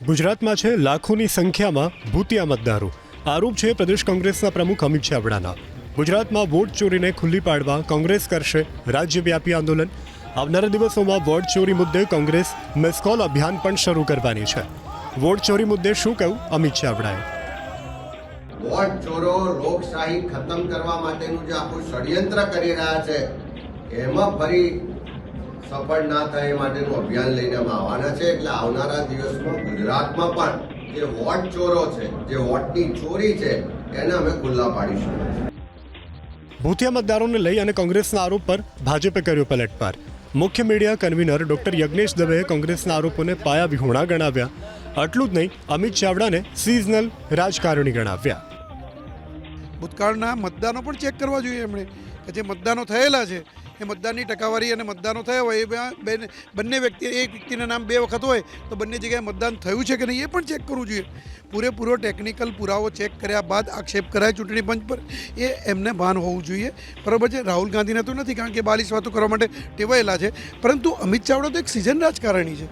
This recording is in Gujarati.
ગુજરાતમાં છે લાખોની સંખ્યામાં ભૂતિયા મતદારો. આરોપ છે પ્રદેશ કોંગ્રેસના પ્રમુખ અમિત ચાવડાના. ગુજરાતમાં વોટ ચોરીને ખુલ્લી પાડવા કોંગ્રેસ કરશે રાજ્યવ્યાપી આંદોલન. આવનારા દિવસોમાં વોટ ચોરી મુદ્દે કોંગ્રેસ મિસકોલ અભિયાન પણ શરૂ કરવાની છે. વોટ ચોરી મુદ્દે શું કહ્યું અમિત ચાવડાએ? વોટ ચોરો લોકશાહી ખતમ કરવા માટેનું જે આખું ષડયંત્ર કરી રહ્યા છે એમાં ફરી સફળ ના થાય એ માટેનું અભિયાન લઈને અમે આવવાના છે. એટલે આવનારા દિવસમાં ગુજરાતમાં પણ જે વોટ ચોરો છે, જે વોટની ચોરી છે, એને અમે ખુલ્લા પાડીશું. ભૂતિયા મતદારોને લઈ અને કોંગ્રેસના આરોપ પર ભાજપે કર્યો પલટવાર. મુખ્ય મીડિયા કન્વીનર ડોક્ટર યજ્ઞેશ દવેએ કોંગ્રેસના આરોપોને પાયાવિહોણા ગણાવ્યા. આટલું જ નહીં, અમિત ચાવડાને સિઝનલ રાજકારણી ગણાવ્યા. ભૂતકાળના મતદાનો પણ ચેક કરવા જોઈએ એમણે કે જે મતદાનો થયેલા છે એ મતદાનની ટકાવારી અને મતદાનો થયા હોય એ બંને વ્યક્તિ, એક વ્યક્તિના નામ 2 વખત હોય તો બંને જગ્યાએ મતદાન થયું છે કે નહીં એ પણ ચેક કરવું જોઈએ. પૂરેપૂરો ટેકનિકલ પુરાવો ચેક કર્યા બાદ આક્ષેપ કરાય ચૂંટણી પંચ પર, એ એમને ભાન હોવું જોઈએ. બરાબર છે, રાહુલ ગાંધીને તો નથી, કારણ કે 42 વાતો કરવા માટે ટેવાયેલા છે. પરંતુ અમિત ચાવડા તો એક સિઝન રાજકારણી છે.